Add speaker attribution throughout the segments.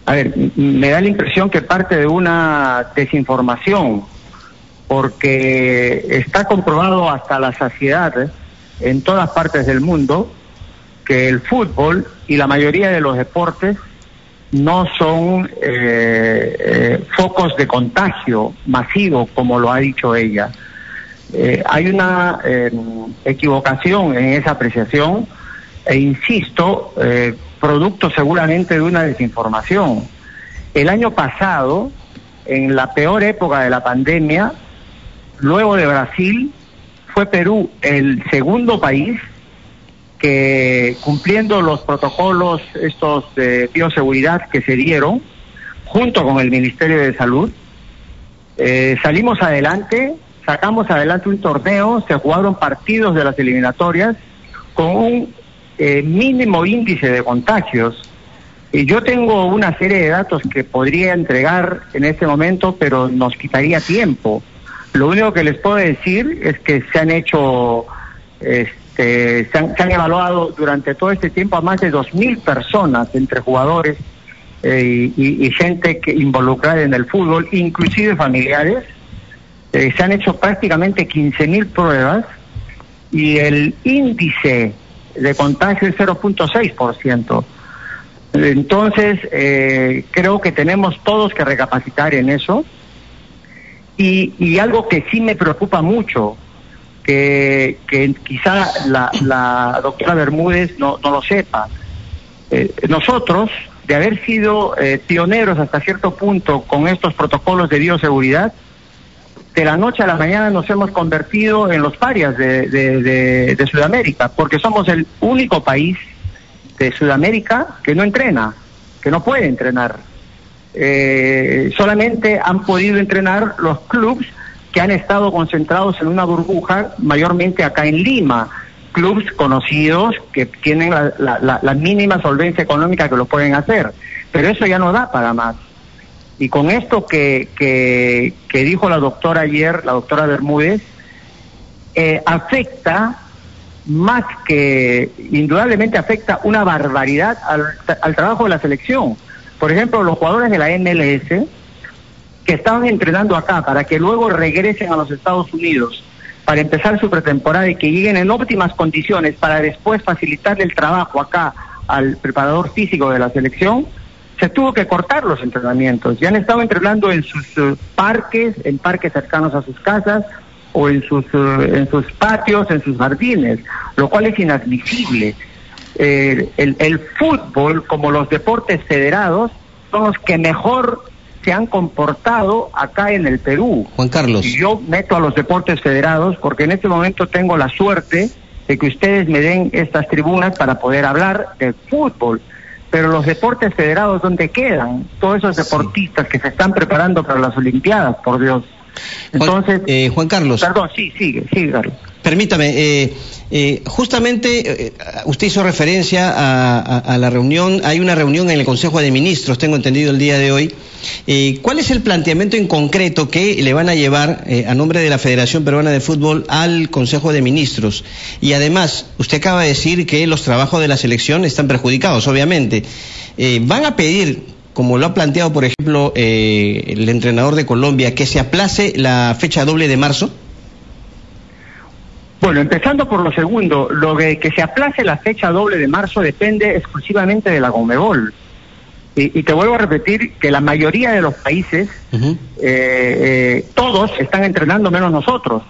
Speaker 1: a ver, me da la impresión que parte de una desinformación, porque está comprobado hasta la saciedad en todas partes del mundo que el fútbol y la mayoría de los deportes no son focos de contagio masivo, como lo ha dicho ella. Hay una equivocación en esa apreciación, e insisto, producto seguramente de una desinformación. El año pasado, en la peor época de la pandemia, luego de Brasil, fue Perú el segundo país que, cumpliendo los protocolos estos de bioseguridad que se dieron, junto con el Ministerio de Salud, salimos adelante, sacamos adelante un torneo, se jugaron partidos de las eliminatorias con un mínimo índice de contagios. Y yo tengo una serie de datos que podría entregar en este momento, pero nos quitaría tiempo. Lo único que les puedo decir es que se han hecho, se han evaluado durante todo este tiempo a más de 2.000 personas, entre jugadores y gente que involucrada en el fútbol, inclusive familiares. Se han hecho prácticamente 15.000 pruebas y el índice de contagio es 0.6%. Entonces, creo que tenemos todos que recapacitar en eso. Y algo que sí me preocupa mucho, que quizá la doctora Bermúdez no lo sepa. Nosotros, de haber sido pioneros hasta cierto punto con estos protocolos de bioseguridad, de la noche a la mañana nos hemos convertido en los parias de Sudamérica, porque somos el único país de Sudamérica que no entrena, que no puede entrenar. Solamente han podido entrenar los clubes que han estado concentrados en una burbuja, mayormente acá en Lima, clubes conocidos que tienen la mínima solvencia económica que lo pueden hacer, pero eso ya no da para más. Y con esto que dijo la doctora ayer, la doctora Bermúdez, afecta más que, indudablemente afecta una barbaridad al trabajo de la selección. Por ejemplo, los jugadores de la MLS que estaban entrenando acá para que luego regresen a los Estados Unidos para empezar su pretemporada y que lleguen en óptimas condiciones para después facilitarle el trabajo acá al preparador físico de la selección, se tuvo que cortar los entrenamientos. Ya han estado entrenando en sus parques, en parques cercanos a sus casas, o en sus patios, en sus jardines, lo cual es inadmisible. El fútbol, como los deportes federados, son los que mejor se han comportado acá en el Perú.
Speaker 2: Juan Carlos.
Speaker 1: Y yo meto a los deportes federados porque en este momento tengo la suerte de que ustedes me den estas tribunas para poder hablar de fútbol. Pero los deportes federados, ¿dónde quedan? Todos esos deportistas que se están preparando para las Olimpiadas, por Dios. Entonces,
Speaker 2: Juan Carlos.
Speaker 1: Perdón, sigue, Carlos.
Speaker 2: Permítame, justamente usted hizo referencia a la reunión, hay una reunión en el Consejo de Ministros, tengo entendido el día de hoy. ¿Cuál es el planteamiento en concreto que le van a llevar a nombre de la Federación Peruana de Fútbol al Consejo de Ministros? Y además, usted acaba de decir que los trabajos de la selección están perjudicados, obviamente. ¿Van a pedir, como lo ha planteado, por ejemplo, el entrenador de Colombia, que se aplace la fecha doble de marzo?
Speaker 1: Bueno, empezando por lo segundo, lo de que se aplace la fecha doble de marzo depende exclusivamente de la Conmebol. Y te vuelvo a repetir que la mayoría de los países, todos están entrenando menos nosotros.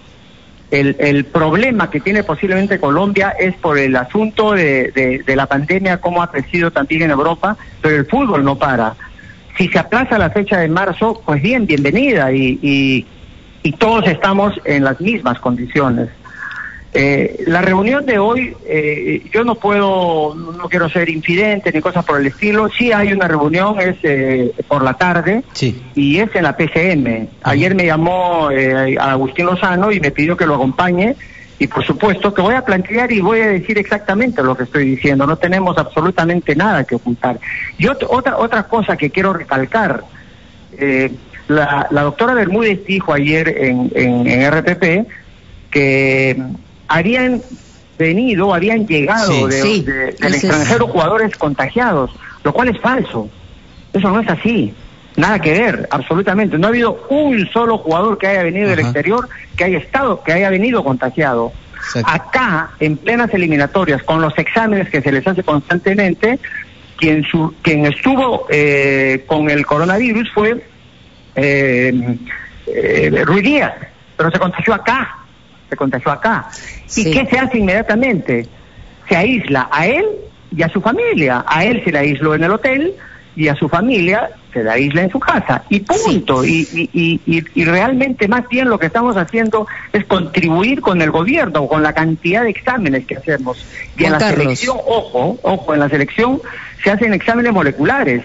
Speaker 1: El problema que tiene posiblemente Colombia es por el asunto de la pandemia, como ha crecido también en Europa, pero el fútbol no para. Si se aplaza la fecha de marzo, pues bien, bienvenida, y todos estamos en las mismas condiciones. La reunión de hoy, yo no quiero ser infidente ni cosas por el estilo. Sí hay una reunión, es por la tarde,
Speaker 2: sí,
Speaker 1: y es en la PCM. Ayer me llamó Agustín Lozano y me pidió que lo acompañe, y por supuesto que voy a plantear y voy a decir exactamente lo que estoy diciendo. No tenemos absolutamente nada que ocultar. Y otra cosa que quiero recalcar, la doctora Bermúdez dijo ayer en RPP que habían llegado del extranjero jugadores contagiados. lo cual es falso. Eso no es así. Nada que ver, absolutamente. No ha habido un solo jugador que haya venido del exterior, que haya venido contagiado. Exacto. Acá, en plenas eliminatorias, con los exámenes que se les hace constantemente, quien estuvo con el coronavirus fue Ruiz Díaz, pero se contagió acá. Sí. ¿Y qué se hace inmediatamente? Se aísla a él y a su familia. A él se le aisló en el hotel y a su familia se la aísla en su casa, y punto. Sí. Y realmente más bien lo que estamos haciendo es contribuir con el gobierno, con la cantidad de exámenes que hacemos. Y en la selección, ojo, en la selección se hacen exámenes moleculares,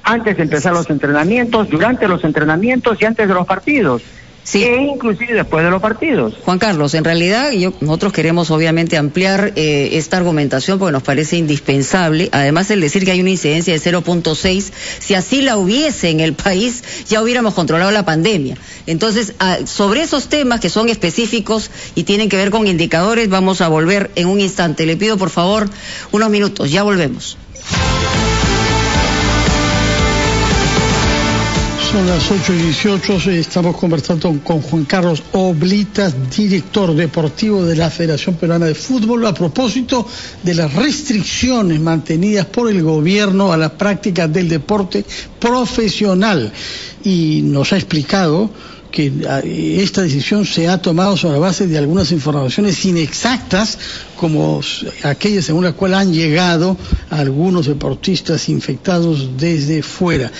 Speaker 1: antes de empezar los entrenamientos, durante los entrenamientos y antes de los partidos. Sí. E inclusive después de los partidos.
Speaker 3: Juan Carlos, en realidad nosotros queremos obviamente ampliar esta argumentación porque nos parece indispensable. Además, el decir que hay una incidencia de 0.6, si así la hubiese en el país, ya hubiéramos controlado la pandemia. Entonces, sobre esos temas que son específicos y tienen que ver con indicadores, vamos a volver en un instante. Le pido por favor unos minutos, ya volvemos.
Speaker 4: Son las 8:18, estamos conversando con Juan Carlos Oblitas, director deportivo de la Federación Peruana de Fútbol, a propósito de las restricciones mantenidas por el gobierno a la práctica del deporte profesional. Y nos ha explicado que esta decisión se ha tomado sobre la base de algunas informaciones inexactas, como aquellas según las cuales han llegado algunos deportistas infectados desde fuera.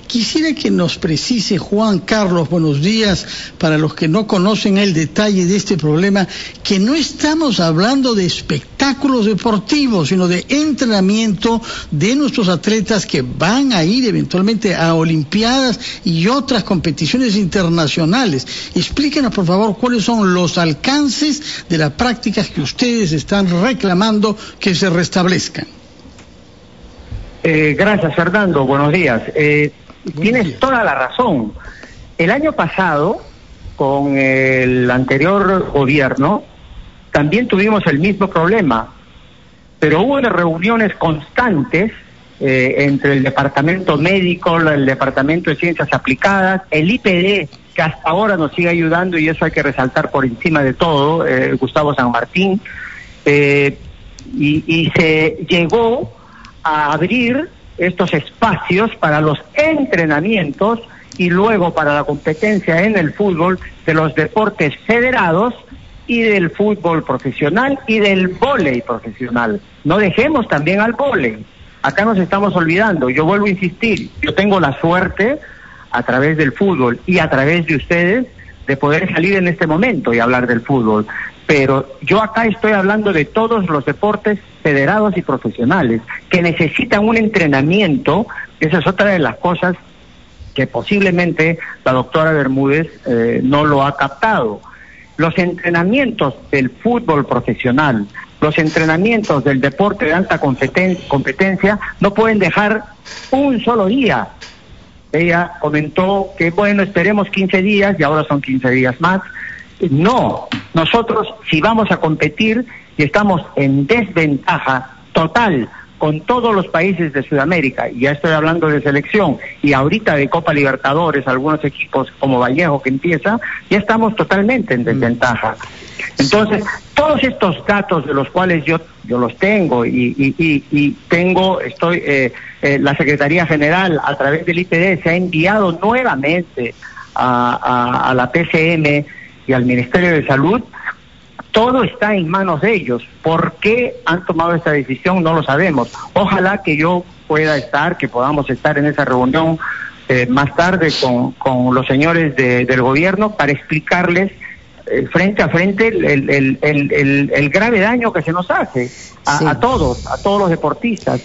Speaker 4: Quisiera que nos precise, Juan Carlos, buenos días, para los que no conocen el detalle de este problema, que no estamos hablando de espectáculos deportivos, sino de entrenamiento de nuestros atletas que van a ir eventualmente a Olimpiadas y otras competiciones internacionales. Explíquenos, por favor, cuáles son los alcances de las prácticas que ustedes están reclamando que se restablezcan.
Speaker 1: Gracias, Fernando. Buenos días. Tienes toda la razón. El año pasado, con el anterior gobierno, también tuvimos el mismo problema, pero hubo reuniones constantes entre el departamento médico, el departamento de ciencias aplicadas, el IPD, que hasta ahora nos sigue ayudando, y eso hay que resaltar por encima de todo, Gustavo San Martín, y se llegó a abrir estos espacios para los entrenamientos y luego para la competencia en el fútbol de los deportes federados y del fútbol profesional y del vóley profesional. No dejemos también al vóley. Acá nos estamos olvidando. Yo vuelvo a insistir, yo tengo la suerte a través del fútbol y a través de ustedes de poder salir en este momento y hablar del fútbol. Pero yo acá estoy hablando de todos los deportes federados y profesionales que necesitan un entrenamiento. Esa es otra de las cosas que posiblemente la doctora Bermúdez no lo ha captado. Los entrenamientos del fútbol profesional, los entrenamientos del deporte de alta competencia no pueden dejar un solo día. Ella comentó que bueno, esperemos 15 días y ahora son 15 días más. No, nosotros si vamos a competir y estamos en desventaja total con todos los países de Sudamérica, y ya estoy hablando de selección y ahorita de Copa Libertadores, algunos equipos como Vallejo que empieza, ya estamos totalmente en desventaja. Entonces, todos estos datos de los cuales yo los tengo y la Secretaría General a través del IPD se ha enviado nuevamente a la PCM y al Ministerio de Salud, todo está en manos de ellos. ¿Por qué han tomado esta decisión? No lo sabemos. Ojalá que yo que podamos estar en esa reunión más tarde con los señores del gobierno para explicarles frente a frente el grave daño que se nos hace a todos los deportistas,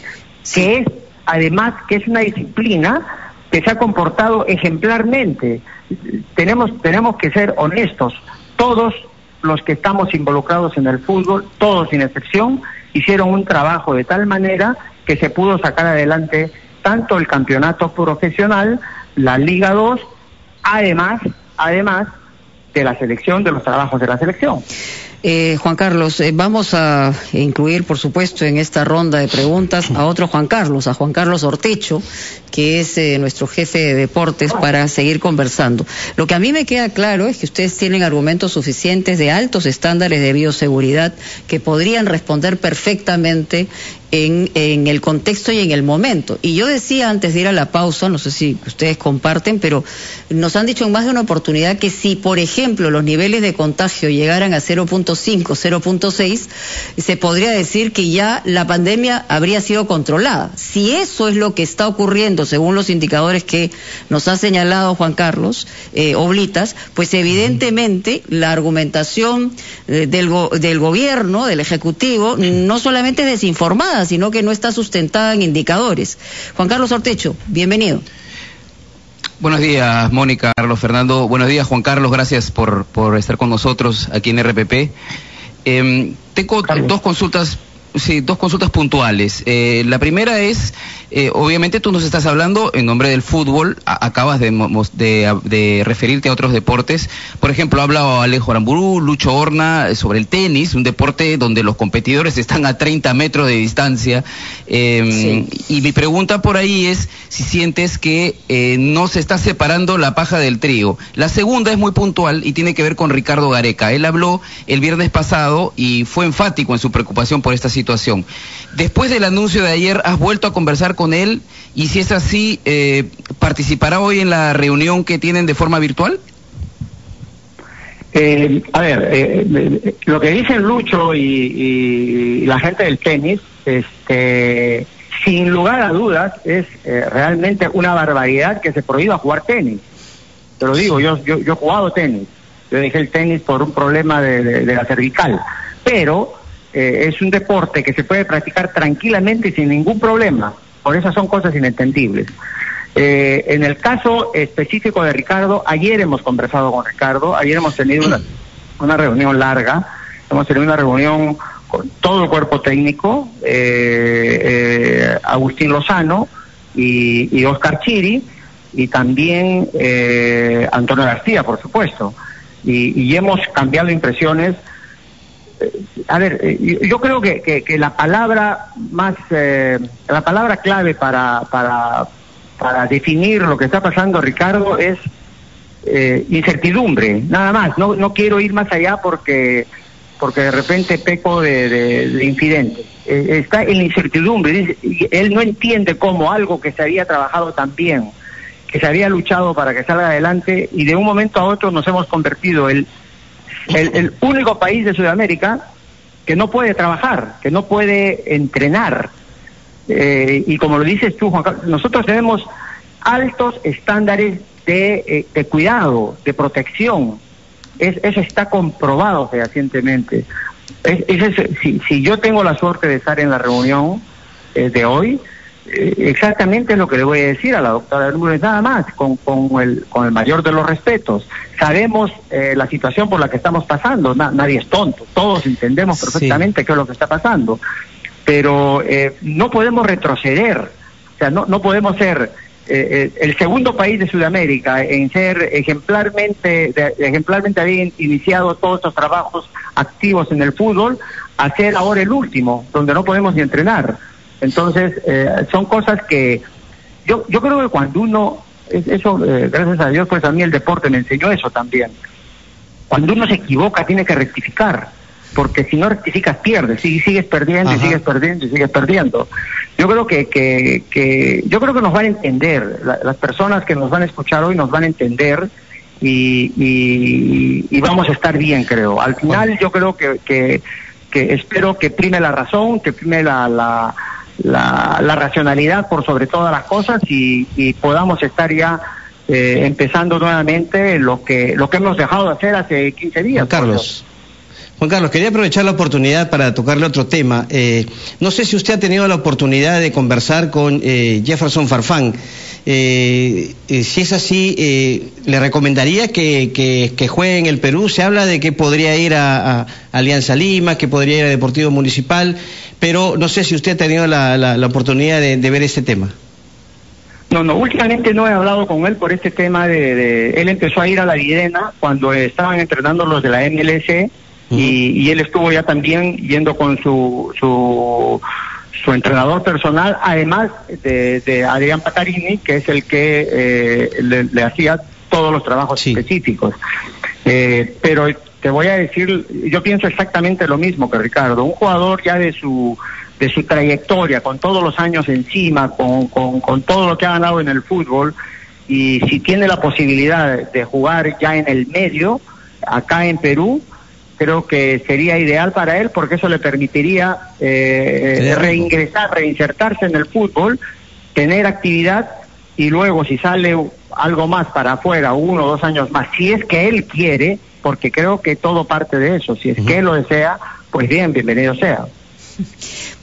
Speaker 1: que es además que es una disciplina que se ha comportado ejemplarmente. Tenemos que ser honestos. Todos los que estamos involucrados en el fútbol, todos sin excepción, hicieron un trabajo de tal manera que se pudo sacar adelante tanto el campeonato profesional, la Liga 2, además de la selección, de los trabajos de la selección.
Speaker 3: Juan Carlos, vamos a incluir, por supuesto, en esta ronda de preguntas a otro Juan Carlos, a Juan Carlos Ortecho, que es nuestro jefe de deportes, para seguir conversando. Lo que a mí me queda claro es que ustedes tienen argumentos suficientes de altos estándares de bioseguridad que podrían responder perfectamente en el contexto y en el momento. Y yo decía antes de ir a la pausa, no sé si ustedes comparten, pero nos han dicho en más de una oportunidad que si, por ejemplo, los niveles de contagio llegaran a 0.5, 0.6, se podría decir que ya la pandemia habría sido controlada. Si eso es lo que está ocurriendo, según los indicadores que nos ha señalado Juan Carlos Oblitas, pues evidentemente la argumentación del gobierno, del Ejecutivo, no solamente es desinformada, sino que no está sustentada en indicadores. Juan Carlos Ortecho, bienvenido.
Speaker 5: Buenos días, Mónica, Carlos Fernando. Buenos días, Juan Carlos. Gracias por estar con nosotros aquí en RPP. Tengo dos consultas puntuales. La primera es, obviamente tú nos estás hablando en nombre del fútbol, acabas de referirte a otros deportes. Por ejemplo, ha hablado Alejo Aramburú, Lucho Horna sobre el tenis, un deporte donde los competidores están a 30 metros de distancia. Sí. Y mi pregunta por ahí es si sientes que no se está separando la paja del trigo. La segunda es muy puntual y tiene que ver con Ricardo Gareca. Él habló el viernes pasado y fue enfático en su preocupación por esta situación. Después del anuncio de ayer, ¿has vuelto a conversar con él? Y si es así, ¿participará hoy en la reunión que tienen de forma virtual?
Speaker 1: Lo que dicen Lucho y la gente del tenis, sin lugar a dudas, es realmente una barbaridad que se prohíba jugar tenis. Te lo digo, yo he jugado tenis. Yo dejé el tenis por un problema de la cervical. Pero es un deporte que se puede practicar tranquilamente y sin ningún problema. Por eso son cosas inentendibles. En el caso específico de Ricardo, ayer hemos conversado con Ricardo, ayer hemos tenido una reunión larga, hemos tenido una reunión con todo el cuerpo técnico, Agustín Lozano y Oscar Chiri, y también Antonio García, por supuesto, y hemos cambiado impresiones. Yo creo que la palabra la palabra clave para definir lo que está pasando, Ricardo, es incertidumbre, nada más. No quiero ir más allá porque de repente peco de infidente. Está en la incertidumbre. Él no entiende cómo algo que se había trabajado tan bien, que se había luchado para que salga adelante, y de un momento a otro nos hemos convertido el único país de Sudamérica que no puede trabajar, que no puede entrenar. Y como lo dices tú, Juan Carlos, nosotros tenemos altos estándares de cuidado, de protección. Eso está comprobado fehacientemente. Si yo tengo la suerte de estar en la reunión de hoy, exactamente es lo que le voy a decir a la doctora Bermúdez, nada más, con el mayor de los respetos. Sabemos la situación por la que estamos pasando, nadie es tonto, todos entendemos perfectamente qué es lo que está pasando, pero no podemos retroceder, o sea, no podemos ser el segundo país de Sudamérica en ser ejemplarmente haber iniciado todos estos trabajos activos en el fútbol, a ser ahora el último, donde no podemos ni entrenar. Entonces, son cosas que yo creo que cuando uno, gracias a Dios, pues a mí el deporte me enseñó eso también. Cuando uno se equivoca tiene que rectificar, porque si no rectificas pierdes, sigues perdiendo. Ajá. y sigues perdiendo. Yo creo que nos van a entender, las personas que nos van a escuchar hoy nos van a entender y vamos a estar bien, creo. Al final yo creo que espero que prime la razón, que prime la racionalidad por sobre todas las cosas y podamos estar ya empezando nuevamente lo que hemos dejado de hacer hace 15 días.
Speaker 2: Juan Carlos, quería aprovechar la oportunidad para tocarle otro tema. No sé si usted ha tenido la oportunidad de conversar con Jefferson Farfán. Si es así, ¿le recomendaría que juegue en el Perú? Se habla de que podría ir a Alianza Lima, que podría ir a Deportivo Municipal, pero no sé si usted ha tenido la oportunidad de ver este tema.
Speaker 1: No, últimamente no he hablado con él por este tema él empezó a ir a la Videna cuando estaban entrenando los de la MLS, y él estuvo ya también yendo con su entrenador personal, además de Adrián Patarini, que es el que le hacía todos los trabajos específicos. Pero te voy a decir, yo pienso exactamente lo mismo que Ricardo. Un jugador ya de su trayectoria, con todos los años encima, con todo lo que ha ganado en el fútbol, y si tiene la posibilidad de jugar ya en el medio, acá en Perú, creo que sería ideal para él, porque eso le permitiría reinsertarse en el fútbol, tener actividad, y luego si sale algo más para afuera, 1 o 2 años más, si es que él quiere, porque creo que todo parte de eso, si es que él lo desea, pues bien, bienvenido sea.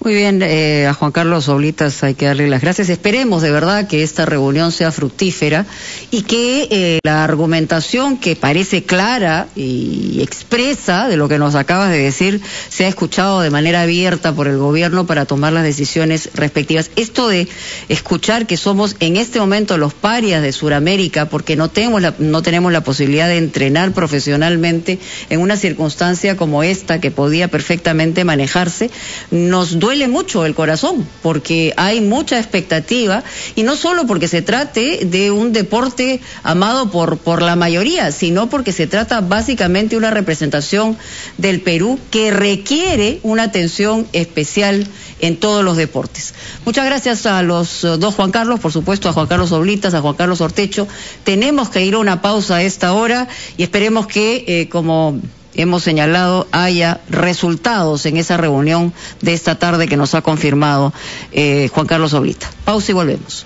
Speaker 3: Muy bien, a Juan Carlos Oblitas hay que darle las gracias. Esperemos de verdad que esta reunión sea fructífera y que la argumentación que parece clara y expresa de lo que nos acabas de decir sea escuchado de manera abierta por el gobierno para tomar las decisiones respectivas. Esto de escuchar que somos en este momento los parias de Sudamérica porque no tenemos la posibilidad de entrenar profesionalmente en una circunstancia como esta que podía perfectamente manejarse, nos duele mucho el corazón, porque hay mucha expectativa, y no solo porque se trate de un deporte amado por la mayoría, sino porque se trata básicamente de una representación del Perú que requiere una atención especial en todos los deportes. Muchas gracias a los dos Juan Carlos, por supuesto a Juan Carlos Oblitas, a Juan Carlos Ortecho. Tenemos que ir a una pausa a esta hora y esperemos que, como hemos señalado, haya resultados en esa reunión de esta tarde que nos ha confirmado Juan Carlos Oblitas. Pausa y volvemos.